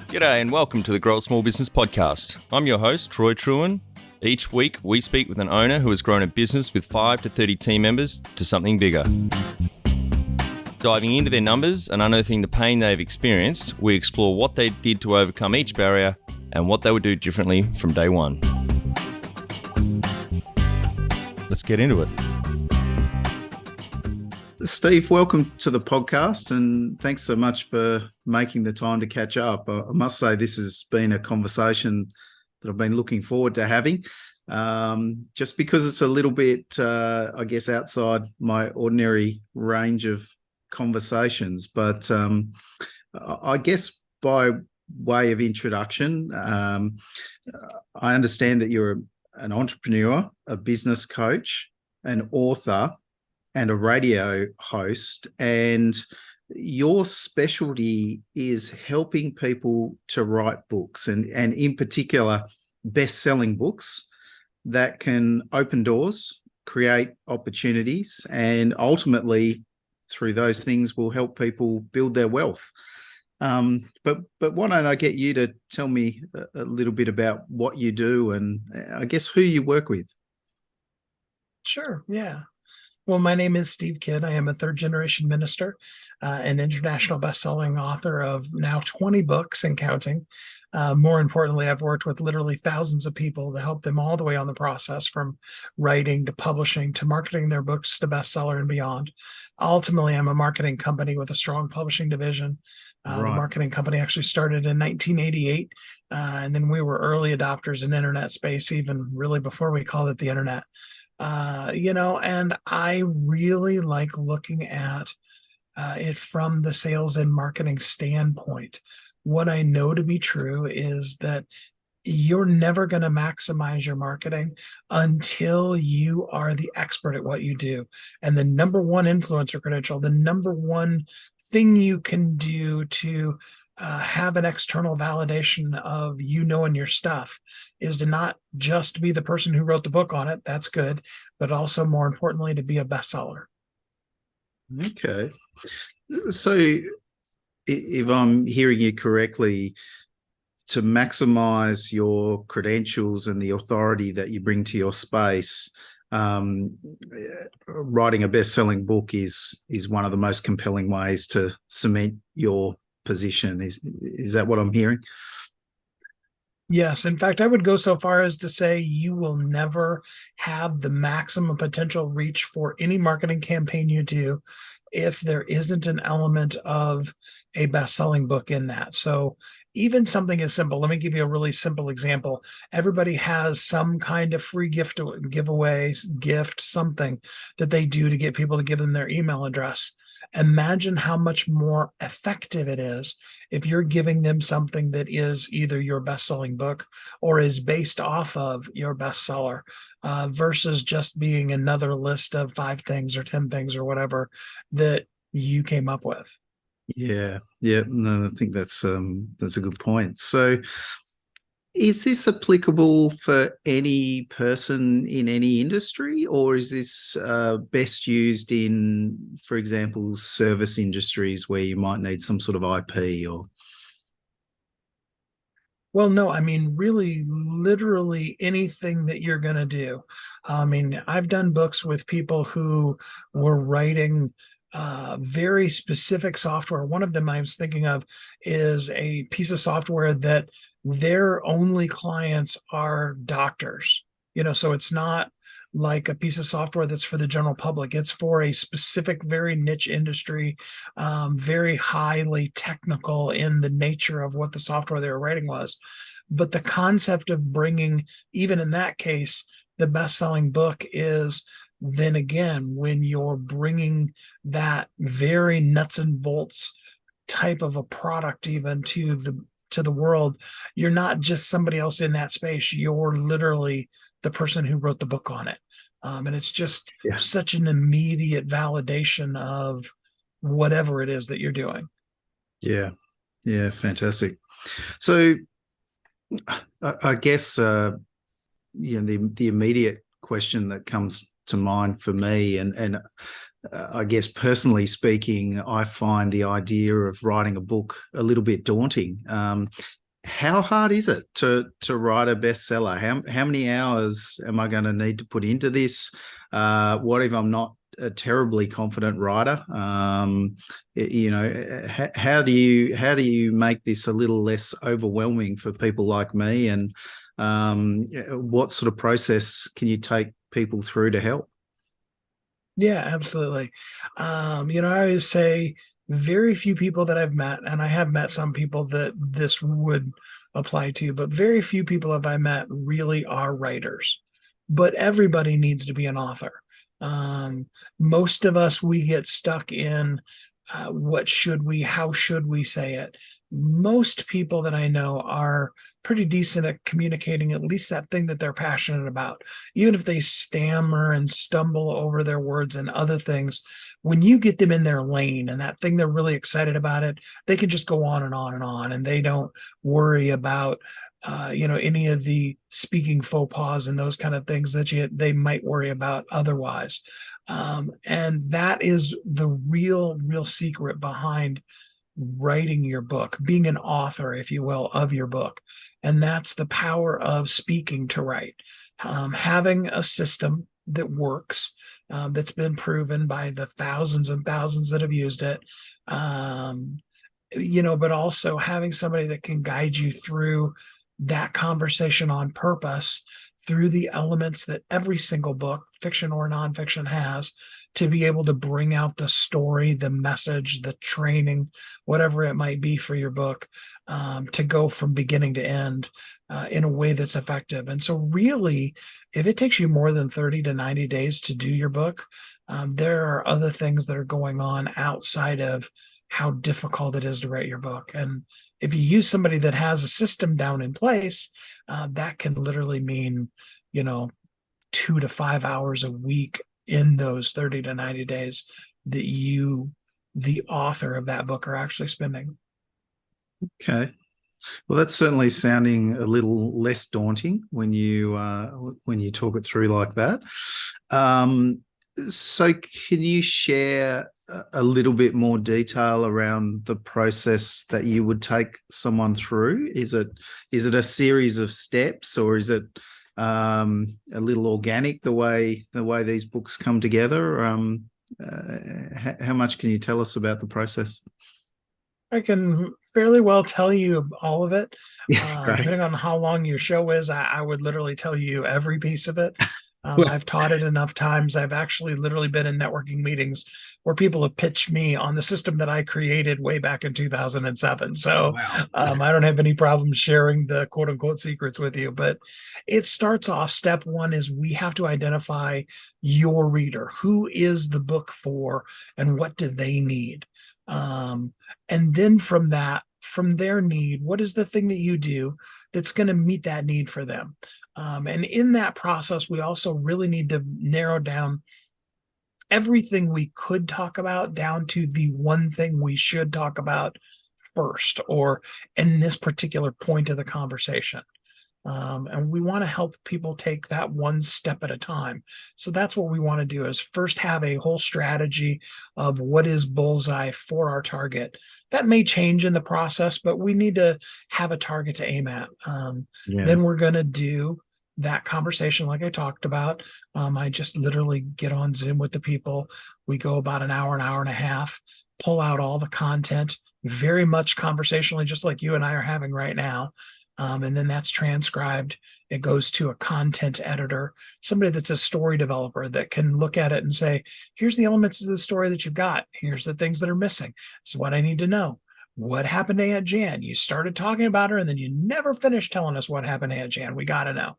G'day and welcome to the Grow a Small Business Podcast. I'm your host, Troy Truen. Each week, we speak with an owner who has grown a business with 5 to 30 team members to something bigger. Diving into their numbers and unearthing the pain they've experienced, we explore what they did to overcome each barrier and what they would do differently from day one. Let's get into it. Steve, welcome to the podcast and thanks so much for making the time to catch up. I must say this has been a conversation that I've been looking forward to having, just because it's a little bit, outside my ordinary range of conversations. But I guess by way of introduction, I understand that you're an entrepreneur, a business coach, an author, and a radio host, and your specialty is helping people to write books, and in particular, best-selling books that can open doors, create opportunities, and ultimately, through those things, will help people build their wealth. But why don't I get you to tell me a little bit about what you do and I guess who you work with? Sure, yeah. Well, my name is Steve Kidd. I am a third-generation minister, an international best-selling author of now 20 books and counting. More importantly, I've worked with literally thousands of people to help them all the way on the process, from writing to publishing to marketing their books to bestseller and beyond. Ultimately, I'm a marketing company with a strong publishing division. Right. The marketing company actually started in 1988, and then we were early adopters in internet space, even really before we called it the internet. And I really like looking at it from the sales and marketing standpoint. What I know to be true is that you're never going to maximize your marketing until you are the expert at what you do. And the number one influencer credential, the number one thing you can do to have an external validation of you knowing your stuff is to not just be the person who wrote the book on it. That's good. But also, more importantly, to be a bestseller. Okay. So if I'm hearing you correctly, to maximize your credentials and the authority that you bring to your space, writing a best-selling book is one of the most compelling ways to cement your position. Is that what I'm hearing? Yes. In fact, I would go so far as to say you will never have the maximum potential reach for any marketing campaign you do if there isn't an element of a best-selling book in that. So even something as simple, let me give you a really simple example. Everybody has some kind of free gift, giveaway, gift, something that they do to get people to give them their email address. Imagine how much more effective it is if you're giving them something that is either your best-selling book or is based off of your bestseller, versus just being another list of 5 things or 10 things or whatever that you came up with. Yeah. No, I think that's a good point. So, is this applicable for any person in any industry, or is this best used in, for example, service industries where you might need some sort of IP or? Well, no, I mean, really, literally anything that you're going to do. I mean, I've done books with people who were writing very specific software. One of them I was thinking of is a piece of software that their only clients are doctors. So it's not like a piece of software that's for the general public. It's for a specific, very niche industry, very highly technical in the nature of what the software they were writing was. But the concept of bringing, even in that case, the best-selling book is then again, when you're bringing that very nuts and bolts type of a product even to the world, you're not just somebody else in that space. You're literally the person who wrote the book on it. And it's just such an immediate validation of whatever it is that you're doing. Yeah, fantastic. So I guess the immediate question that comes to mind for me, and I guess personally speaking, I find the idea of writing a book a little bit daunting. How hard is it to write a bestseller? How many hours am I going to need to put into this? What if I'm not a terribly confident writer? How do you make this a little less overwhelming for people like me? And what sort of process can you take people through to help? Yeah, absolutely. I always say very few people that I've met, and I have met some people that this would apply to, but very few people have I met really are writers. But everybody needs to be an author. Um, Most of us, we get stuck in how should we say it? Most people that I know are pretty decent at communicating at least that thing that they're passionate about. Even if they stammer and stumble over their words and other things, when you get them in their lane and that thing they're really excited about it, they can just go on and on and on, and they don't worry about any of the speaking faux pas and those kind of things that they might worry about otherwise. And that is the real secret behind writing your book, being an author, if you will, of your book. And that's the power of speaking to write. Having a system that works, that's been proven by the thousands and thousands that have used it. But also having somebody that can guide you through that conversation on purpose through the elements that every single book, fiction or nonfiction, has, to be able to bring out the story, the message, the training, whatever it might be for your book, to go from beginning to end in a way that's effective. And so really, if it takes you more than 30 to 90 days to do your book, there are other things that are going on outside of how difficult it is to write your book. And if you use somebody that has a system down in place, that can literally mean, 2 to 5 hours a week in those 30 to 90 days that you, the author of that book, are actually spending. Okay. Well, that's certainly sounding a little less daunting when you talk it through like that. So, can you share a little bit more detail around the process that you would take someone through? Is it a series of steps, or is it a little organic the way these books come together? How much can you tell us about the process? I can fairly well tell you all of it. Yeah, great. Depending on how long your show is, I would literally tell you every piece of it. Well, I've taught it enough times. I've actually literally been in networking meetings where people have pitched me on the system that I created way back in 2007. So wow. I don't have any problem sharing the quote unquote secrets with you. But it starts off, step one is we have to identify your reader. Who is the book for and what do they need? And then from their need, what is the thing that you do that's going to meet that need for them? And in that process, we also really need to narrow down everything we could talk about down to the one thing we should talk about first, or in this particular point of the conversation. And we want to help people take that one step at a time. So that's what we want to do, is first have a whole strategy of what is bullseye for our target. That may change in the process, but we need to have a target to aim at. Yeah. Then we're going to do that conversation like I talked about. I just literally get on Zoom with the people. We go about an hour and a half, pull out all the content, very much conversationally, just like you and I are having right now. And then that's transcribed. It goes to a content editor, somebody that's a story developer that can look at it and say, here's the elements of the story that you've got. Here's the things that are missing. This is what I need to know. What happened to Aunt Jan? You started talking about her and then you never finished telling us what happened to Aunt Jan. We got to know,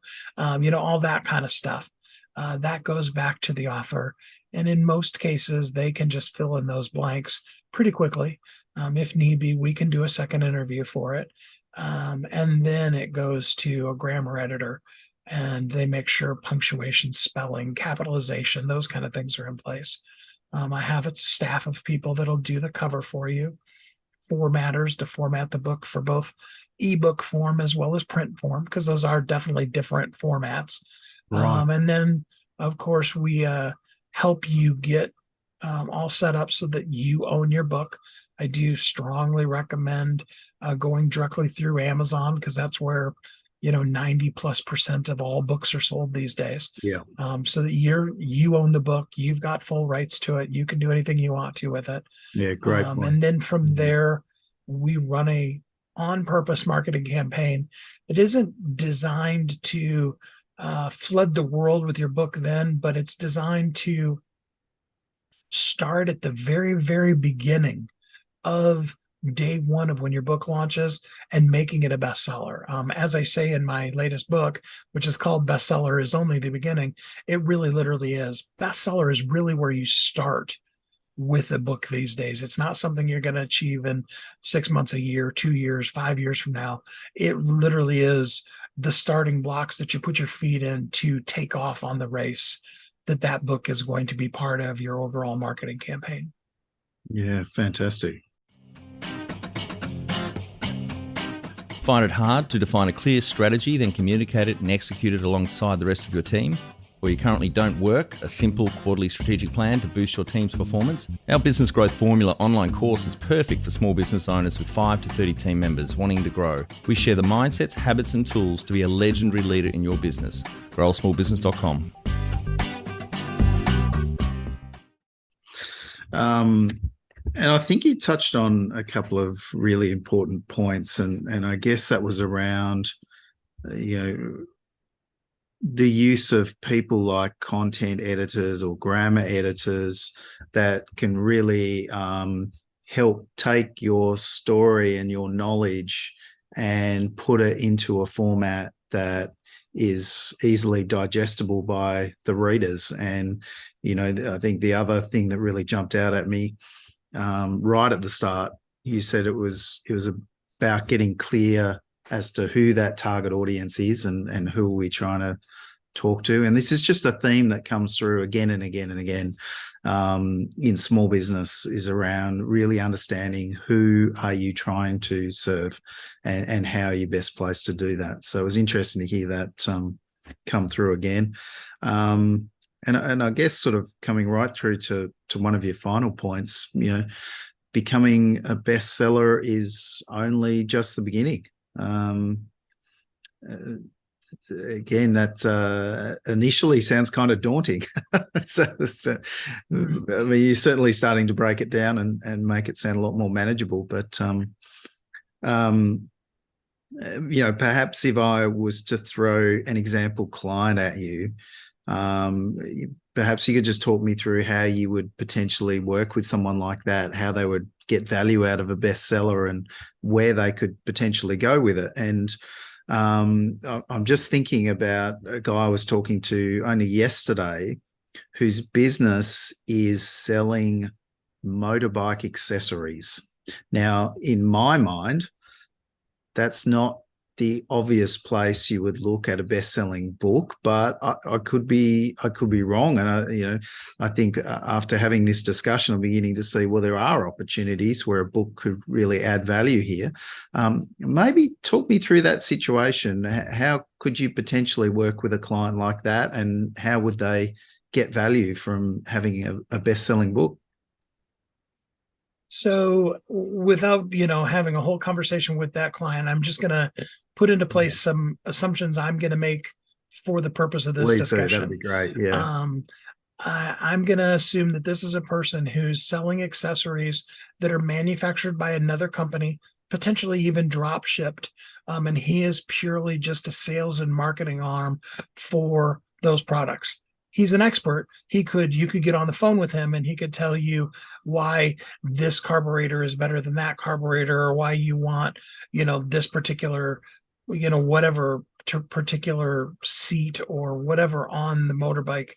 all that kind of stuff. That goes back to the author. And in most cases, they can just fill in those blanks pretty quickly. If need be, we can do a second interview for it. And then it goes to a grammar editor and they make sure punctuation, spelling, capitalization, those kind of things are in place. I have a staff of people that'll do the cover for you, formatters to format the book for both ebook form as well as print form, because those are definitely different formats. Right. And then, of course, we help you get all set up so that you own your book. I do strongly recommend going directly through Amazon, because that's where 90+% of all books are sold these days. Yeah. So that you own the book, you've got full rights to it, you can do anything you want to with it. Yeah, great point. And then from there, we run a on-purpose marketing campaign that isn't designed to flood the world with your book then, but it's designed to start at the very, very beginning of day one of when your book launches and making it a bestseller. As I say in my latest book, which is called Bestseller is Only the Beginning, it really literally is. Bestseller is really where you start with a book these days. It's not something you're going to achieve in 6 months, a year, 2 years, 5 years from now. It literally is the starting blocks that you put your feet in to take off on the race, that book is going to be part of your overall marketing campaign. Yeah, fantastic. Find it hard to define a clear strategy, then communicate it and execute it alongside the rest of your team? Or you currently don't work a simple quarterly strategic plan to boost your team's performance? Our Business Growth Formula online course is perfect for small business owners with 5 to 30 team members wanting to grow. We share the mindsets, habits and tools to be a legendary leader in your business. GrowSmallBusiness.com. And I think you touched on a couple of really important points, and I guess that was around, the use of people like content editors or grammar editors that can really help take your story and your knowledge and put it into a format that is easily digestible by the readers. And, I think the other thing that really jumped out at me right at the start, you said it was about getting clear as to who that target audience is and who are we trying to talk to. And this is just a theme that comes through again and again and again in small business, is around really understanding who are you trying to serve and how are you best placed to do that. So it was interesting to hear that come through again. And I guess sort of coming right through to one of your final points, becoming a bestseller is only just the beginning. Again, that initially sounds kind of daunting. so, I mean, you're certainly starting to break it down and make it sound a lot more manageable. But, perhaps if I was to throw an example client at you, perhaps you could just talk me through how you would potentially work with someone like that, how they would get value out of a bestseller and where they could potentially go with it. And I'm just thinking about a guy I was talking to only yesterday whose business is selling motorbike accessories. Now, in my mind, that's not the obvious place you would look at a best-selling book, but I could be wrong. And I think after having this discussion, I'm beginning to see, well, there are opportunities where a book could really add value here. Maybe talk me through that situation. How could you potentially work with a client like that, and how would they get value from having a best-selling book? So without, having a whole conversation with that client, I'm just going to put into place some assumptions I'm going to make for the purpose of this discussion. That'd be great. Yeah. I'm going to assume that this is a person who's selling accessories that are manufactured by another company, potentially even drop shipped. And he is purely just a sales and marketing arm for those products. He's an expert. You could get on the phone with him and he could tell you why this carburetor is better than that carburetor, or why you want, this particular, whatever particular seat or whatever on the motorbike.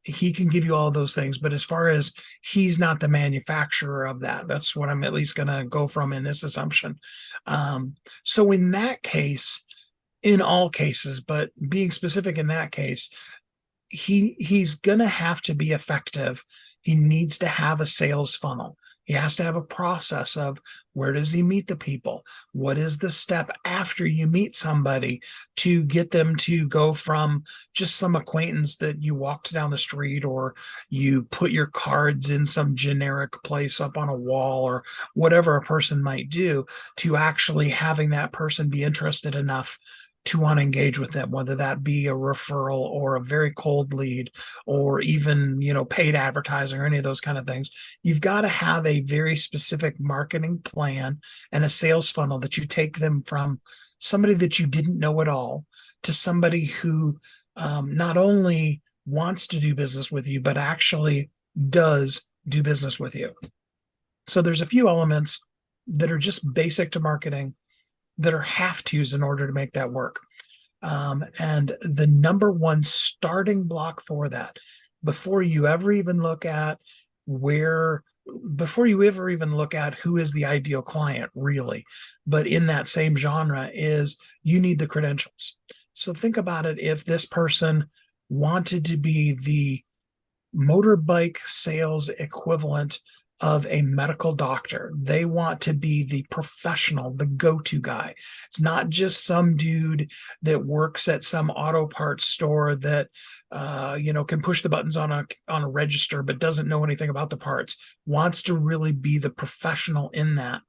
He can give you all of those things. But as far as he's not the manufacturer of that, that's what I'm at least going to go from in this assumption. So in that case, in all cases, but being specific in that case, he's going to have to be effective. He needs to have a sales funnel. He has to have a process of where does he meet the people? What is the step after you meet somebody to get them to go from just some acquaintance that you walked down the street, or you put your cards in some generic place up on a wall, or whatever a person might do, to actually having that person be interested enough to want to engage with them, whether that be a referral or a very cold lead, or even, paid advertising or any of those kind of things. You've got to have a very specific marketing plan and a sales funnel that you take them from somebody that you didn't know at all to somebody who not only wants to do business with you, but actually does do business with you. So there's a few elements that are just basic to marketing that are have-tos in order to make that work. And the number one starting block for that, before you ever even look at who is the ideal client, really, but in that same genre, is you need the credentials. So think about it. If this person wanted to be the motorbike sales equivalent of a medical doctor, they want to be the professional, the go-to guy. It's not just some dude that works at some auto parts store that can push the buttons on a register but doesn't know anything about the parts. Wants to really be the professional in that.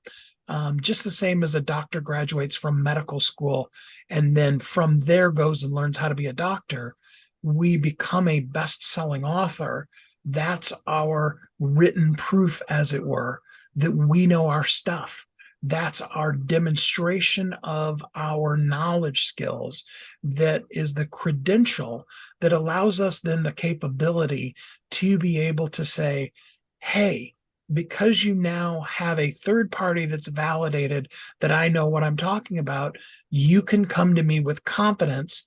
Just the same as a doctor graduates from medical school and then from there goes and learns how to be a doctor. We become a best-selling author. That's our written proof, as it were, that we know our stuff. That's our demonstration of our knowledge skills. That is the credential that allows us then the capability to be able to say, hey, because you now have a third party that's validated that I know what I'm talking about, you can come to me with confidence.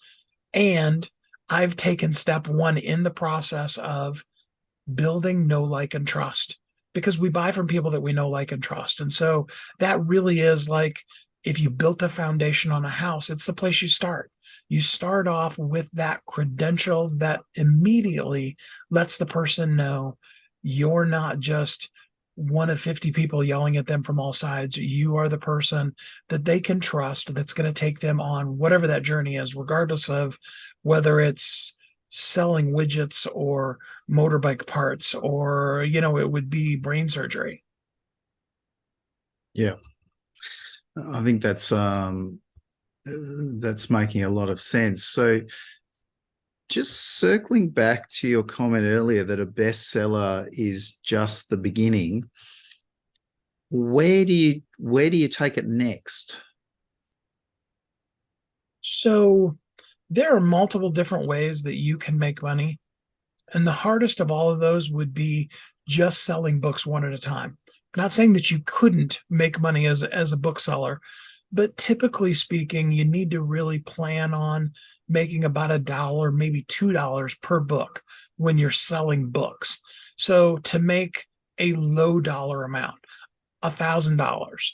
And I've taken step one in the process of building know, like, and trust, because we buy from people that we know, like, and trust. And so that really is like, if you built a foundation on a house, it's the place you start. You start off with that credential that immediately lets the person know you're not just one of 50 people yelling at them from all sides. You are the person that they can trust, that's going to take them on whatever that journey is, regardless of whether it's selling widgets or motorbike parts, or it would be brain surgery. Yeah, I think that's making a lot of sense. So just circling back to your comment earlier that a bestseller is just the beginning, where do you take it next? So there are multiple different ways that you can make money. And the hardest of all of those would be just selling books one at a time. I'm not saying that you couldn't make money as a bookseller, but typically speaking, you need to really plan on making about $1, maybe $2 per book when you're selling books. So to make a low dollar amount, $1,000,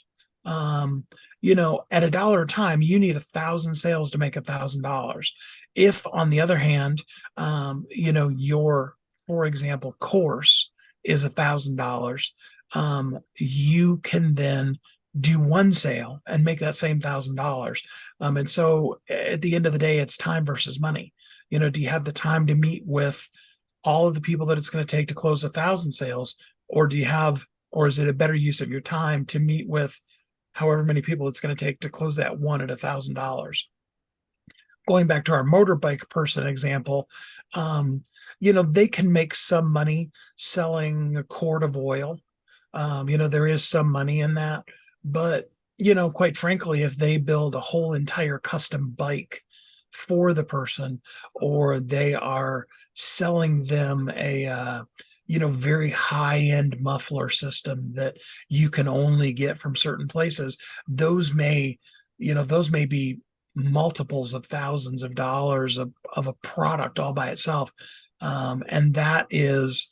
at $1 a time, you need 1,000 sales to make $1,000. If, on the other hand, your, for example, course is $1,000, you can then do one sale and make that same $1,000. And so at the end of the day, it's time versus money. Do you have the time to meet with all of the people that it's going to take to close 1,000 sales, or is it a better use of your time to meet with however many people it's going to take to close that one at $1,000? Going back to our motorbike person example, they can make some money selling a quart of oil. There is some money in that, but quite frankly, if they build a whole entire custom bike for the person, or they are selling them a very high-end muffler system that you can only get from certain places, those may be multiples of thousands of dollars of a product all by itself. And that is,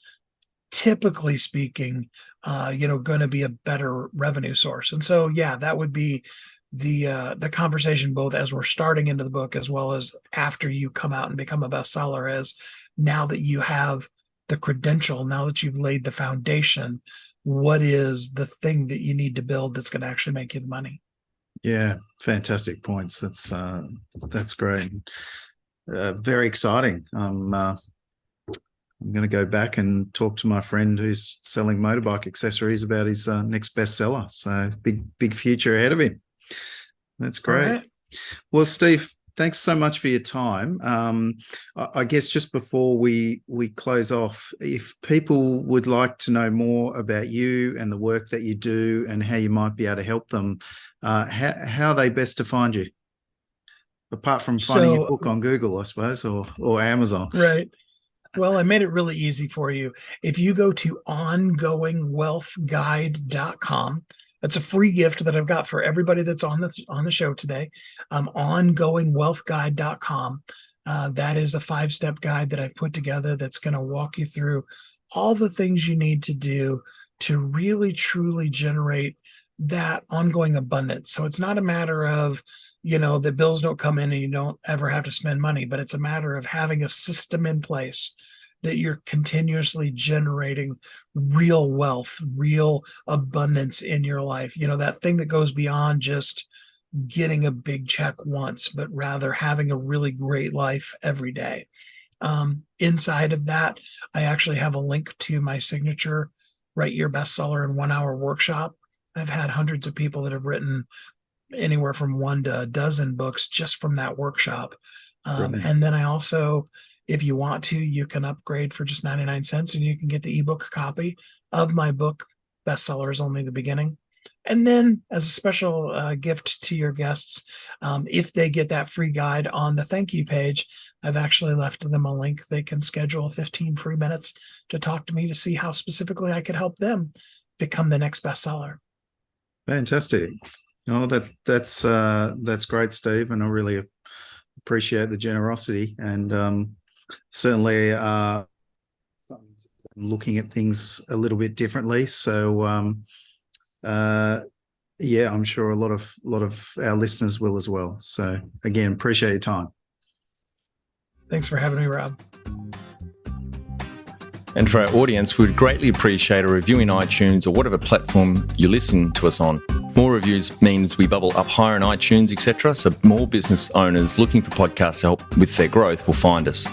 typically speaking, going to be a better revenue source. And so, yeah, that would be the conversation, both as we're starting into the book as well as after you come out and become a bestseller, is now that you have the credential, now that you've laid the foundation, what is the thing that you need to build that's going to actually make you the money. Yeah, fantastic points. That's great. Very exciting. I'm going to go back and talk to my friend who's selling motorbike accessories about his next bestseller. So big future ahead of him. That's great. All right. Well, Steve, thanks so much for your time. I guess just before we close off, if people would like to know more about you and the work that you do and how you might be able to help them, how are they best to find you? Apart from finding your book on Google, I suppose, or Amazon. Right. Well, I made it really easy for you. If you go to ongoingwealthguide.com, that's a free gift that I've got for everybody that's on the show today. Ongoingwealthguide.com. That is a 5-step guide that I've put together that's going to walk you through all the things you need to do to really, truly generate that ongoing abundance. So it's not a matter of, the bills don't come in and you don't ever have to spend money, but it's a matter of having a system in place that you're continuously generating real wealth, real abundance in your life. That thing that goes beyond just getting a big check once, but rather having a really great life every day. Inside of that, I actually have a link to my signature Write Your Bestseller in 1 Hour workshop. I've had hundreds of people that have written anywhere from 1 to a dozen books just from that workshop. And then I also, if you want to, you can upgrade for just 99 cents and you can get the ebook copy of my book, Bestseller is Only the Beginning. And then as a special gift to your guests, if they get that free guide on the thank you page, I've actually left them a link. They can schedule 15 free minutes to talk to me to see how specifically I could help them become the next bestseller. Fantastic. That's great, Steve, and I really appreciate the generosity, and certainly looking at things a little bit differently. So I'm sure a lot of our listeners will as well. So again, appreciate your time. Thanks for having me, Rob. And for our audience, we'd greatly appreciate a review in iTunes or whatever platform you listen to us on. More reviews means we bubble up higher in iTunes, etc. So more business owners looking for podcast help with their growth will find us.